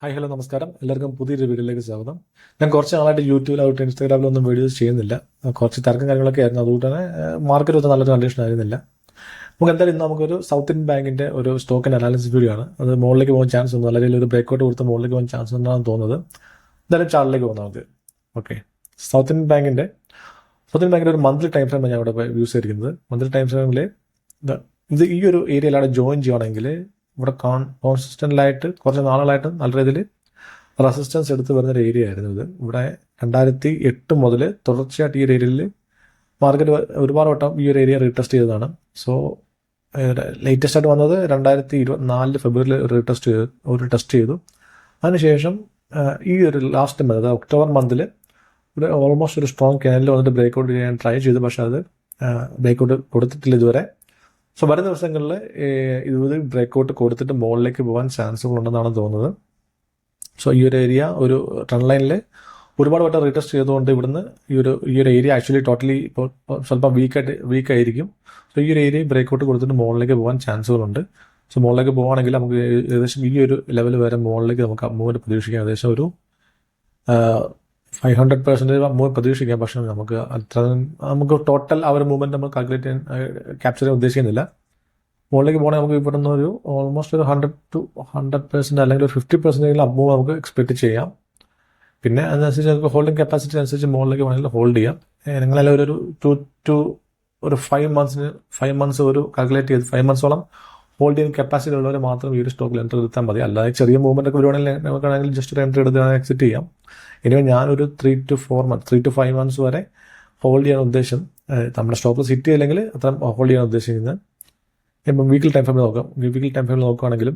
Hi hello നമസ്കാരം. എല്ലാവർക്കും പുതിയൊരു വീഡിയോയിലേക്ക് സ്വാഗതം. ഞാൻ കുറച്ച് നാളായിട്ട് യൂട്യൂബിലായിട്ട് ഇൻസ്റ്റാഗ്രാമിലൊന്നും വീഡിയോസ് ചെയ്യുന്നില്ല. കുറച്ച് തിരക്കും കാര്യങ്ങളൊക്കെ ആയിരുന്നു. അതുകൊണ്ട് തന്നെ മാർക്കറ്റ് ഒന്നും നല്ലൊരു കണ്ടീഷൻ ആയിരുന്നില്ല. നമുക്ക് എന്തായാലും ഇന്ന് നമുക്കൊരു സൗത്ത് ഇന്ത്യൻ ബാങ്കിൻ്റെ ഒരു സ്റ്റോക്കിൻ്റെ അനാലിസിസ് വീഡിയോ ആണ്. അത് മുകളിലേക്ക് പോകാൻ ചാൻസ് ഉണ്ട്, അല്ലെങ്കിൽ ഒരു ബ്രേക്കൗട്ട് കൊടുത്ത് മുകളിലേക്ക് പോകാൻ ചാൻസ് ഉണ്ടെന്നാണ് തോന്നുന്നത്. എന്തായാലും ചാർട്ടിലേക്ക് പോകാം നമുക്ക്. ഓക്കെ, സൗത്ത് ഇന്ത്യൻ ബാങ്കിൻ്റെ ഒരു മന്ത്ലി ടൈം ഫ്രെയിം ഞാൻ ഇവിടെ യൂസ് ചെയ്തിരിക്കുന്നത്. മന്ത്ലി ടൈം ഫ്രെയിമിൽ ഇത് ഈ ഒരു ഏരിയയിലാണ് ജോയിൻ ചെയ്യുകയാണെങ്കിൽ ഇവിടെ കോൺസിസ്റ്റൻ്റായിട്ട് കുറച്ച് നാളുകളായിട്ട് നല്ല രീതിയിൽ റെസിസ്റ്റൻസ് എടുത്ത് വരുന്നൊരു ഏരിയ ആയിരുന്നു ഇത്. ഇവിടെ 2008 മുതൽ തുടർച്ചയായിട്ട് ഈ ഒരു ഏരിയയിൽ മാർക്കറ്റ് ഒരുപാട് വട്ടം ഈ ഒരു ഏരിയ റീടെസ്റ്റ് ചെയ്തതാണ്. സോ ലേറ്റസ്റ്റ് ആയിട്ട് വന്നത് 2024 ഫെബ്രുവരിയിൽ ടെസ്റ്റ് ചെയ്തു. അതിനുശേഷം ഈ ഒരു ലാസ്റ്റ് മന്ത്, അതായത് ഒക്ടോബർ മന്തിൽ ഒരു ഓൾമോസ്റ്റ് ഒരു സ്ട്രോങ് ക്യാനിൽ വന്നിട്ട് ബ്രേക്കൗട്ട് ചെയ്യാൻ ട്രൈ ചെയ്തു. പക്ഷേ അത് ബ്രേക്കൗട്ട് കൊടുത്തിട്ടില്ല ഇതുവരെ. സോ വരുന്ന ദിവസങ്ങളിൽ ഇത് ബ്രേക്കൗട്ട് കൊടുത്തിട്ട് മുകളിലേക്ക് പോകാൻ ചാൻസുകളുണ്ടെന്നാണ് തോന്നുന്നത്. സോ ഈ ഒരു ഏരിയ ഒരു ട്രെൻഡ് ലൈനിൽ ഒരുപാട് വട്ടം റീടെസ്റ്റ് ചെയ്തുകൊണ്ട് ഇവിടുന്ന് ഈ ഒരു ഏരിയ ആക്ച്വലി ടോട്ടലി ഇപ്പോൾ സ്വല്പം വീക്കായിരിക്കും. സോ ഈ ഒരു ഏരിയ ബ്രേക്കൗട്ട് കൊടുത്തിട്ട് മുകളിലേക്ക് പോകാൻ ചാൻസുകളുണ്ട്. സോ മുകളിലേക്ക് പോകുകയാണെങ്കിൽ നമുക്ക് ഏകദേശം ഈ ഒരു ലെവൽ വരെ മുകളിലേക്ക് നമുക്ക് മൂവ്മെൻറ്റ് പ്രതീക്ഷിക്കാം. ഏകദേശം ഒരു 500% മൂവ് പ്രതീക്ഷിക്കാം. പക്ഷേ നമുക്ക് ടോട്ടൽ ആ ഒരു മൂവ്മെൻറ്റ് നമ്മൾ കാൽക്കുലേറ്റ് ചെയ്യാൻ ക്യാപ്ചർ ചെയ്യാൻ ഉദ്ദേശിക്കുന്നില്ല. മുകളിലേക്ക് പോകണമെങ്കിൽ നമുക്ക് ഇവിടുന്ന് ഒരു ഓൾമോസ്റ്റ് ഒരു 100% അല്ലെങ്കിൽ ഒരു 50% അപ്പ് മൂവ് നമുക്ക് എക്സ്പെക്ട് ചെയ്യാം. പിന്നെ അതിനനുസരിച്ച് നമുക്ക് ഹോൾഡിംഗ് കപ്പാസിറ്റി അനുസരിച്ച് മുകളിലേക്ക് വേണമെങ്കിൽ ഹോൾഡ് ചെയ്യാം. നിങ്ങളെല്ലാം ഒരു 5 മന്ത്സ് ഒരു കാൽക്കുലേറ്റ് ചെയ്ത് 5 മന്ത്സോളം ഹോൾഡ് ചെയ്യുന്ന കപ്പാസിറ്റി ഉള്ളവർ മാത്രം ഈ ഒരു സ്റ്റോക്കിൽ എൻട്രി എടുത്താൽ മതി. അല്ലാതെ ചെറിയ മൂവ്മെൻ്റ് ഒക്കെ വരുവാണെങ്കിൽ നമുക്കാണെങ്കിൽ ജസ്റ്റ് ഒരു എൻട്രി എടുത്ത് എക്സിറ്റ് ചെയ്യാം. ഇനി ഞാനൊരു 3 to 5 മന്ത്സ് വരെ ഹോൾഡ് ചെയ്യാൻ ഉദ്ദേശം. നമ്മുടെ സ്റ്റോപ്പ് സിറ്റ് ചെയ്യില്ലെങ്കിൽ അത്ര ഹോൾഡ് ചെയ്യാൻ ഉദ്ദേശിക്കുന്നത്. ഇപ്പം വീക്കിലി ടൈം ഫ്രെയിമിൽ നോക്കാം. വീക്കിലി ടൈം ഫ്രെയിമിൽ നോക്കുകയാണെങ്കിലും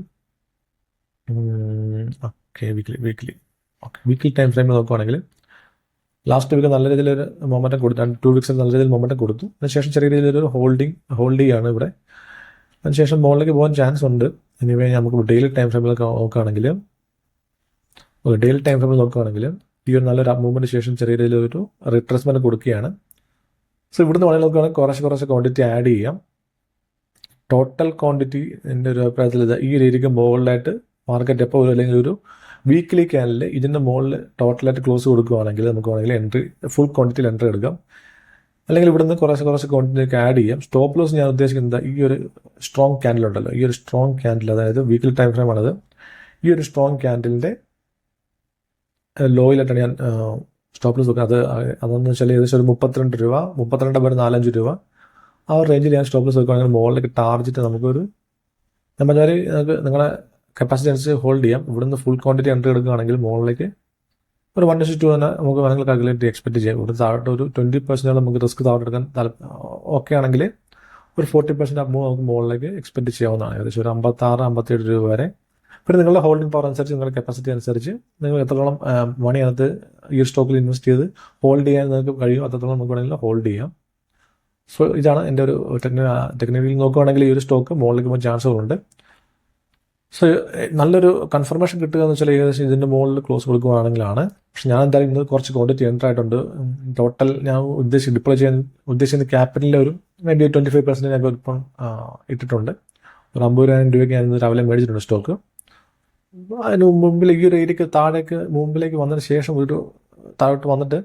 വീക്കിലി ടൈം ഫ്രെയിമിൽ നോക്കുകയാണെങ്കിൽ ലാസ്റ്റ് വീക്ക് നല്ല രീതിയിലൊരു മൊമെൻറ്റം കൊടുത്തു. 2 വീക്സിൽ നല്ല രീതിയിൽ മൊമെൻറ്റം കൊടുത്തു. അതിനുശേഷം ചെറിയ രീതിയിലൊരു ഹോൾഡ് ചെയ്യുകയാണ് ഇവിടെ. അതിനുശേഷം മുകളിലേക്ക് പോകാൻ ചാൻസ് ഉണ്ട്. എനിവേ നമുക്ക് ഡെയിലി ടൈം ഫ്രെയിമിൽ നോക്കുകയാണെങ്കിൽ ഈ ഒരു നല്ലൊരു മൂവ്മെൻറ്റ് ശേഷം ചെറിയ രീതിയിലൊരു റിട്രേസ്മെൻറ്റ് കൊടുക്കുകയാണ്. സോ ഇവിടുന്ന് വേണമെങ്കിൽ നോക്കുകയാണെങ്കിൽ കുറച്ച് ക്വാണ്ടിറ്റി ആഡ് ചെയ്യാം. ടോട്ടൽ ക്വാണ്ടിറ്റി എൻ്റെ ഒരു അഭിപ്രായത്തിൽ ഈ ഒരു ഏരിയക്ക് മുകളിലായിട്ട് മാർക്കറ്റ് എപ്പോൾ അല്ലെങ്കിൽ ഒരു വീക്കിലി ക്യാനിൽ ഇതിൻ്റെ മുകളിൽ ടോട്ടലായിട്ട് ക്ലോസ് കൊടുക്കുകയാണെങ്കിൽ നമുക്ക് വേണമെങ്കിൽ ഫുൾ ക്വാണ്ടിറ്റിയിൽ എൻട്രി എടുക്കാം. അല്ലെങ്കിൽ ഇവിടുന്ന് കുറച്ച് ക്വാണ്ടിറ്റിയൊക്കെ ആഡ് ചെയ്യാം. സ്റ്റോപ്പ് ലോസ് ഞാൻ ഉദ്ദേശിക്കുന്നത് ഈ ഒരു സ്ട്രോങ് ക്യാൻഡിൽ ഉണ്ടല്ലോ, ഈ ഒരു സ്ട്രോങ് ക്യാൻഡിൽ, അതായത് വീക്കിലി ടൈം ഫ്രെയിം ആണത്. ഈ ഒരു സ്ട്രോങ് ക്യാൻഡിലിൻ്റെ ലോയിലായിട്ടാണ് ഞാൻ സ്റ്റോപ്പ് ലോസ് വെക്കുന്നത്. അതെന്ന് വെച്ചാൽ ഏകദേശം ഒരു 32 രൂപ, 32.45 രൂപ ആ ഒരു റേഞ്ചിൽ ഞാൻ സ്റ്റോപ്പ് ലോസ് വെക്കുകയാണെങ്കിൽ മുകളിലേക്ക് ടാർജറ്റ് നമുക്കൊരു നിങ്ങളുടെ കപ്പാസിറ്റി അനുസരിച്ച് ഹോൾഡ് ചെയ്യാം. ഇവിടുന്ന് ഫുൾ ക്വാണ്ടിറ്റി എൻട്രി എടുക്കുകയാണെങ്കിൽ മുകളിലേക്ക് ഒരു 1:2 തന്നെ നമുക്ക് വേണമെങ്കിൽ കാൽക്കുലേറ്റ് എക്സ്പെക്ട് ചെയ്യാം. ഇവിടെ താഴോട്ട് ഒരു 20% നമുക്ക് റിസ്ക് താഴോട്ട് എടുക്കാൻ ഓക്കെ ആണെങ്കിൽ ഒരു 40% അപ്പ് മൂവ് നമുക്ക് മുകളിലേക്ക് എക്സ്പെക്ട് ചെയ്യാവുന്നതാണ്. ഏകദേശം ഒരു 56-57 രൂപ വരെ. പിന്നെ നിങ്ങളുടെ ഹോൾഡിംഗ് പവർ അനുസരിച്ച്, നിങ്ങളുടെ കപ്പാസിറ്റി അനുസരിച്ച് നിങ്ങൾ എത്രത്തോളം മണി അതിനകത്ത് ഈ ഒരു സ്റ്റോക്കിൽ ഇൻവെസ്റ്റ് ചെയ്ത് ഹോൾഡ് ചെയ്യാൻ നിങ്ങൾക്ക് കഴിയും, അത്രത്തോളം നമുക്ക് വേണമെങ്കിൽ ഹോൾഡ് ചെയ്യാം. സോ ഇതാണ് എൻ്റെ ഒരു ടെക്നിക്കലി നോക്കുകയാണെങ്കിൽ ഈ ഒരു സ്റ്റോക്ക് മുകളിലേക്ക് പോകാൻ ചാൻസുകളുണ്ട്. സോ നല്ലൊരു കൺഫർമേഷൻ കിട്ടുക എന്ന് വെച്ചാൽ ഏകദേശം ഇതിൻ്റെ മുകളിൽ ക്ലോസ് കൊടുക്കുകയാണെങ്കിലാണ്. പക്ഷെ ഞാൻ എന്തായാലും ഇന്ന് കുറച്ച് ക്വാണ്ടിറ്റി എൻ്റർ ആയിട്ടുണ്ട്. ടോട്ടൽ ഞാൻ ഡിപ്ലോയ് ചെയ്യാൻ ഉദ്ദേശിക്കുന്ന ക്യാപിറ്റലിൻ്റെ ഒരു മേബി 25% ഞാൻ ഇപ്പം ഇട്ടിട്ടുണ്ട്. ഒരു 50,000 രൂപയ്ക്ക് ഞാൻ ഇന്ന് രാവിലെ മേടിച്ചിട്ടുണ്ട് സ്റ്റോക്ക്. അതിന് മുമ്പിൽ ഈ ഒരു ഏരിയക്ക് മുമ്പിലേക്ക് വന്നതിന് ശേഷം ഒരു താഴോട്ട് വന്നിട്ട്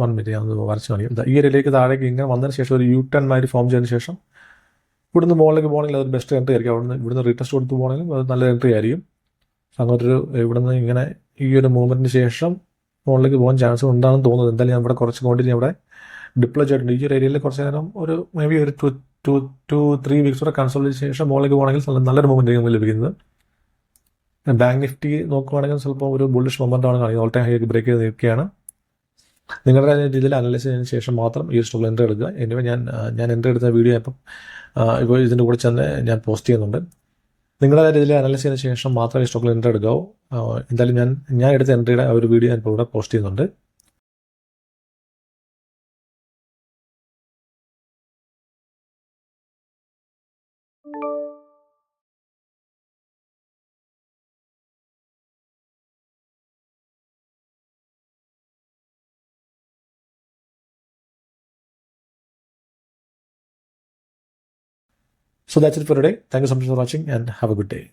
1 മിനിറ്റ് ഞാൻ വരച്ച് കാണിക്കും. ഈ ഏരിയയിലേക്ക് താഴേക്ക് ഇങ്ങനെ വന്നതിന് ശേഷം ഒരു U-turn മാതിരി ഫോം ചെയ്തതിന് ശേഷം ഇവിടുന്ന് മുകളിലേക്ക് പോകണമെങ്കിൽ അതൊരു ബെസ്റ്റ് എൻട്രി ആയിരിക്കും. ഇവിടുന്ന് റീടെസ്റ്റ് കൊടുത്ത് പോകണമെങ്കിൽ അത് നല്ല എൻട്രി ആയിരിക്കും. അങ്ങോട്ടൊരു ഇവിടുന്ന് ഇങ്ങനെ ഈ ഒരു മൂവ്മെൻറ്റിന് ശേഷം മുകളിലേക്ക് പോകാൻ ചാൻസ് ഉണ്ടാകുമെന്ന് തോന്നുന്നത്. എന്തായാലും ഞാൻ ഇവിടെ കുറച്ച് ക്വാണ്ടിറ്റി ഇവിടെ ഡിപ്ലോയ് ചെയ്തിട്ടുണ്ട്. ഈ ഒരു ഏരിയയിൽ കുറച്ച് നേരം ഒരു മേബി ഒരു 2-3 വീക്സ് കൂടെ കൺസോൾട്ട് ശേഷം മുകളിലേക്ക് പോകണമെങ്കിൽ നല്ലൊരു മൂവ്മെൻറ്റ് നമുക്ക് ലഭിക്കുന്നത്. ബാങ്ക് നിഫ്റ്റി നോക്കുകയാണെങ്കിൽ ചിലപ്പോൾ ഒരു ബുള്ളിഷ് മൊമെൻ്റാണ് കാണിക്കുന്നത്. ഓൾ ടൈം ഹൈ ബ്രേക്ക് ചെയ്ത് നിൽക്കുകയാണ്. നിങ്ങളുടെ രീതിയിൽ അനലൈസ് ചെയ്തതിന് ശേഷം മാത്രം ഈ സ്റ്റോക്കിൽ എൻട്രി എടുക്കുക. എന്നിവ ഞാൻ എൻട്രി എടുത്ത വീഡിയോ ഇപ്പോൾ ഇതിൻ്റെ കൂടെ തന്നെ ഞാൻ പോസ്റ്റ് ചെയ്യുന്നുണ്ട്. നിങ്ങളുടെ രീതിയിൽ അനലൈസ് ചെയ്തതിന് ശേഷം മാത്രം ഈ സ്റ്റോക്കിൽ എൻട്രി എടുക്കാവൂ. എന്തായാലും ഞാൻ എടുത്ത എൻട്രിയുടെ ആ ഒരു വീഡിയോ ഞാൻ ഇപ്പോൾ ഇവിടെ പോസ്റ്റ് ചെയ്യുന്നുണ്ട്. So that's it for today. Thank you so much for watching and have a good day.